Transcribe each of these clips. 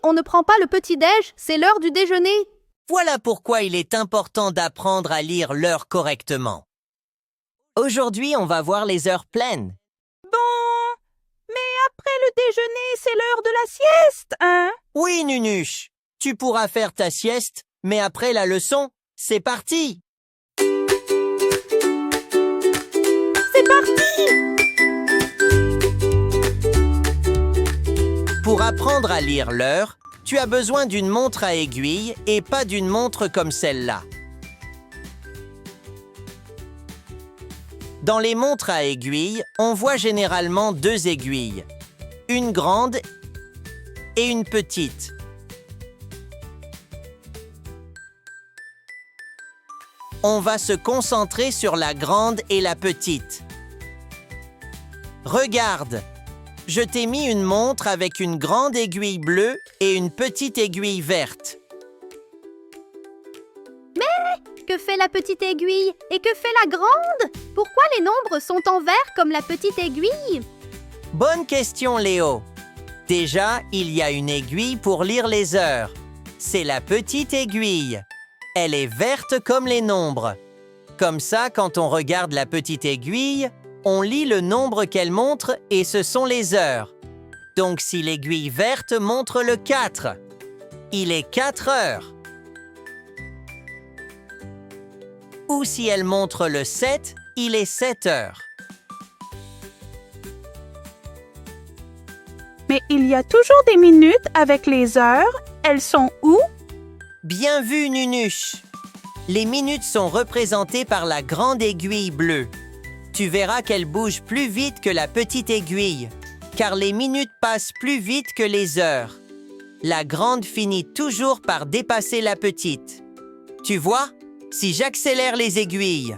on ne prend pas le petit-déj, c'est l'heure du déjeuner. Voilà pourquoi il est important d'apprendre à lire l'heure correctement. Aujourd'hui, on va voir les heures pleines. Bon, mais après le déjeuner, c'est l'heure de la sieste, hein? Oui, Nunuche, tu pourras faire ta sieste, mais après la leçon, c'est parti! C'est parti! Pour apprendre à lire l'heure, tu as besoin d'une montre à aiguille et pas d'une montre comme celle-là. Dans les montres à aiguille, on voit généralement deux aiguilles, une grande et une petite. On va se concentrer sur la grande et la petite. Regarde, je t'ai mis une montre avec une grande aiguille bleue et une petite aiguille verte. Que fait la petite aiguille et que fait la grande? Pourquoi les nombres sont en vert comme la petite aiguille? Bonne question, Léo. Déjà, il y a une aiguille pour lire les heures. C'est la petite aiguille. Elle est verte comme les nombres. Comme ça, quand on regarde la petite aiguille, on lit le nombre qu'elle montre et ce sont les heures. Donc, si l'aiguille verte montre le 4, il est 4 heures. Ou si elle montre le 7, il est 7 heures. Mais il y a toujours des minutes avec les heures. Elles sont où? Bien vu, Nunuche. Les minutes sont représentées par la grande aiguille bleue. Tu verras qu'elle bouge plus vite que la petite aiguille, car les minutes passent plus vite que les heures. La grande finit toujours par dépasser la petite. Tu vois, si j'accélère les aiguilles,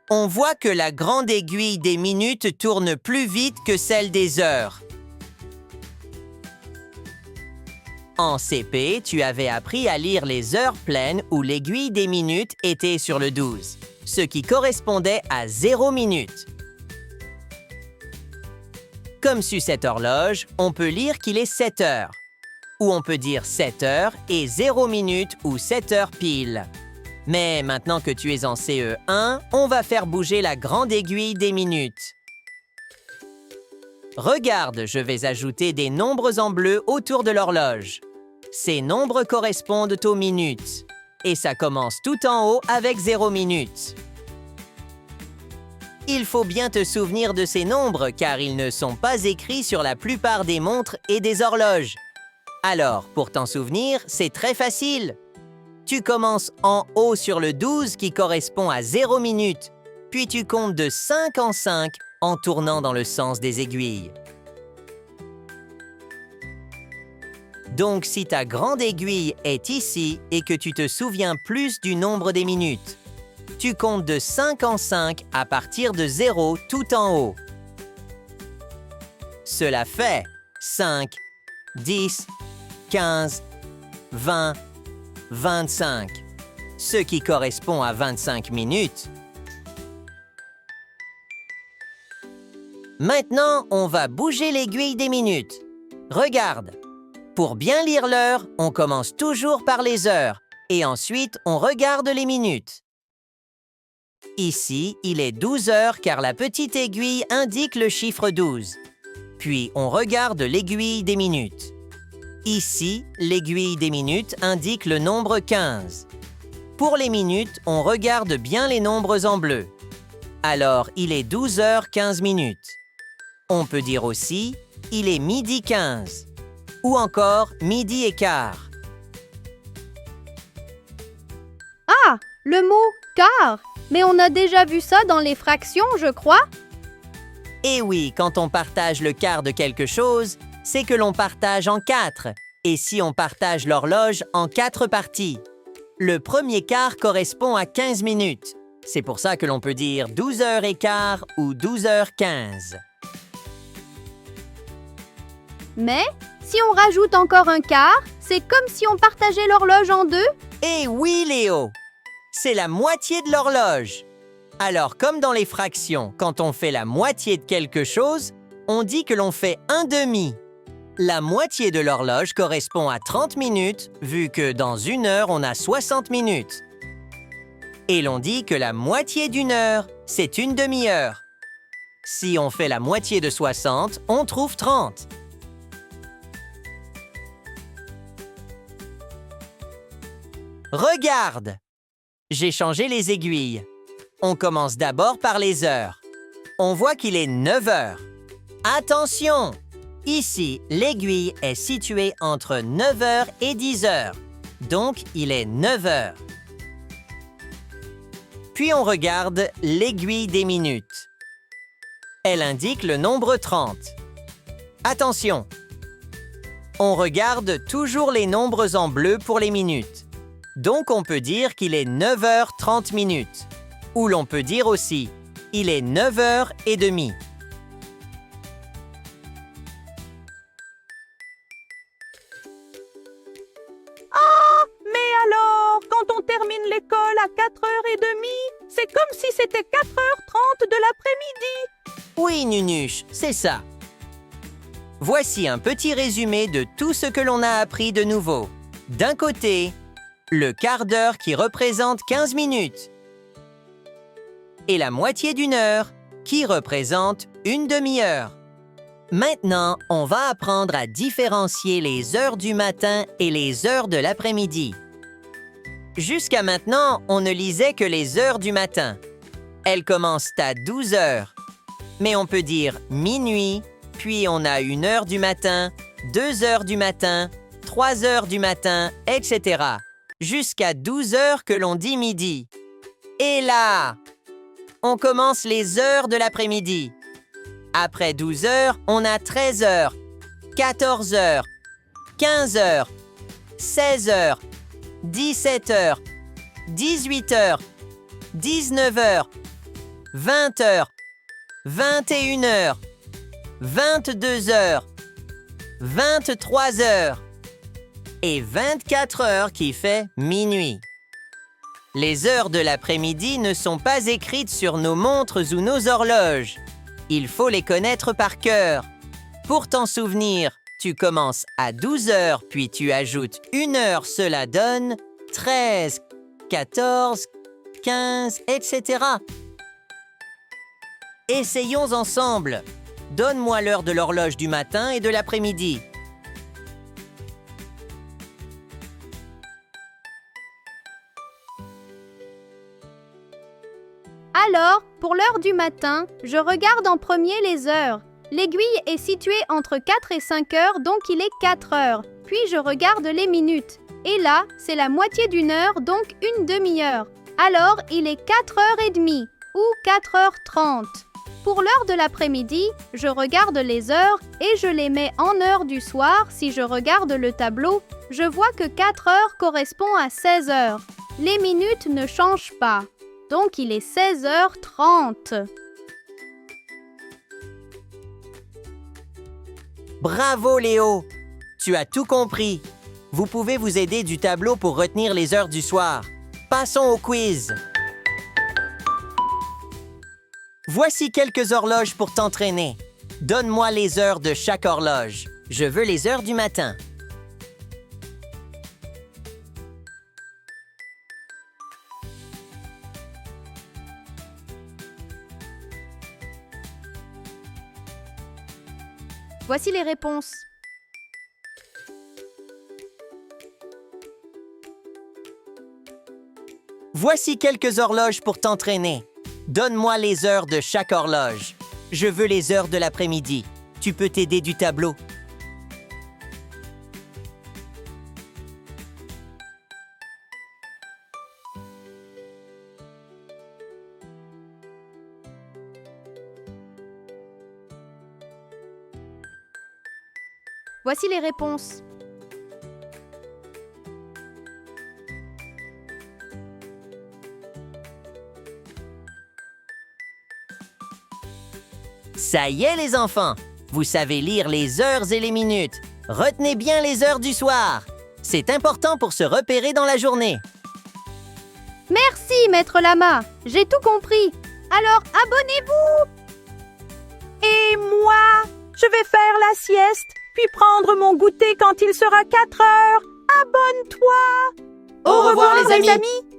on voit que la grande aiguille des minutes tourne plus vite que celle des heures. En CP, tu avais appris à lire les heures pleines où l'aiguille des minutes était sur le 12, ce qui correspondait à 0 minute. Comme sur cette horloge, on peut lire qu'il est 7 heures, ou on peut dire 7 heures et 0 minute ou 7 heures pile. Mais maintenant que tu es en CE1, on va faire bouger la grande aiguille des minutes. Regarde, je vais ajouter des nombres en bleu autour de l'horloge. Ces nombres correspondent aux minutes. Et ça commence tout en haut avec 0 minutes. Il faut bien te souvenir de ces nombres car ils ne sont pas écrits sur la plupart des montres et des horloges. Alors, pour t'en souvenir, c'est très facile. Tu commences en haut sur le 12 qui correspond à 0 minutes, puis tu comptes de 5 en 5 en tournant dans le sens des aiguilles. Donc, si ta grande aiguille est ici et que tu te souviens plus du nombre des minutes, tu comptes de 5 en 5 à partir de 0 tout en haut. Cela fait 5, 10, 15, 20, 25, ce qui correspond à 25 minutes. Maintenant, on va bouger l'aiguille des minutes. Regarde. Pour bien lire l'heure, on commence toujours par les heures et ensuite on regarde les minutes. Ici, il est 12 heures car la petite aiguille indique le chiffre 12. Puis on regarde l'aiguille des minutes. Ici, l'aiguille des minutes indique le nombre 15. Pour les minutes, on regarde bien les nombres en bleu. Alors, il est 12 heures 15 minutes. On peut dire aussi, il est midi 15. Ou encore midi et quart. Ah, le mot « quart ». Mais on a déjà vu ça dans les fractions, je crois. Et oui, quand on partage le quart de quelque chose, c'est que l'on partage en 4. Et si on partage l'horloge en 4 parties? Le premier quart correspond à 15 minutes. C'est pour ça que l'on peut dire 12h15 ou 12h15. Mais si on rajoute encore un quart, c'est comme si on partageait l'horloge en deux. Eh oui, Léo! C'est la moitié de l'horloge. Alors, comme dans les fractions, quand on fait la moitié de quelque chose, on dit que l'on fait un demi. La moitié de l'horloge correspond à 30 minutes, vu que dans une heure, on a 60 minutes. Et l'on dit que la moitié d'une heure, c'est une demi-heure. Si on fait la moitié de 60, on trouve 30. Regarde! J'ai changé les aiguilles. On commence d'abord par les heures. On voit qu'il est 9 heures. Attention! Ici, l'aiguille est située entre 9 heures et 10 heures. Donc, il est 9 heures. Puis on regarde l'aiguille des minutes. Elle indique le nombre 30. Attention! On regarde toujours les nombres en bleu pour les minutes. Donc on peut dire qu'il est 9 heures 30 minutes. Ou l'on peut dire aussi, il est 9 heures et demie. Mais alors, quand on termine l'école à 4h30, c'est comme si c'était 4h30 de l'après-midi. Oui, Nunuche, c'est ça. Voici un petit résumé de tout ce que l'on a appris de nouveau. D'un côté, le quart d'heure qui représente 15 minutes. Et la moitié d'une heure qui représente une demi-heure. Maintenant, on va apprendre à différencier les heures du matin et les heures de l'après-midi. Jusqu'à maintenant, on ne lisait que les heures du matin. Elles commencent à 12 heures. Mais on peut dire minuit, puis on a 1 heure du matin, 2 heures du matin, 3 heures du matin, etc. Jusqu'à 12 heures que l'on dit midi. Et là, on commence les heures de l'après-midi. Après 12 heures, on a 13 heures, 14 heures, 15 heures, 16 heures, 17 heures, 18 heures, 19 heures, 20 heures, 21 heures, 22 heures, 23 heures et 24 heures qui fait minuit. Les heures de l'après-midi ne sont pas écrites sur nos montres ou nos horloges. Il faut les connaître par cœur. Pour t'en souvenir, tu commences à 12 heures, puis tu ajoutes 1 heure, cela donne 13, 14, 15, etc. Essayons ensemble. Donne-moi l'heure de l'horloge du matin et de l'après-midi. Alors, pour l'heure du matin, je regarde en premier les heures. L'aiguille est située entre 4 et 5 heures, donc il est 4 heures. Puis je regarde les minutes. Et là, c'est la moitié d'une heure, donc une demi-heure. Alors, il est 4h30 ou 4h30. Pour l'heure de l'après-midi, je regarde les heures et je les mets en heure du soir. Si je regarde le tableau, je vois que 4 heures correspond à 16 heures. Les minutes ne changent pas. Donc, il est 16h30. Bravo, Léo! Tu as tout compris. Vous pouvez vous aider du tableau pour retenir les heures du soir. Passons au quiz. Voici quelques horloges pour t'entraîner. Donne-moi les heures de chaque horloge. Je veux les heures du matin. Voici les réponses. Voici quelques horloges pour t'entraîner. Donne-moi les heures de chaque horloge. Je veux les heures de l'après-midi. Tu peux t'aider du tableau. Voici les réponses. Ça y est, les enfants! Vous savez lire les heures et les minutes. Retenez bien les heures du soir. C'est important pour se repérer dans la journée. Merci, Maître Lama. J'ai tout compris. Alors, abonnez-vous! Et moi, je vais faire la sieste, puis prendre mon goûter quand il sera 4 heures. Abonne-toi. Au revoir, les amis.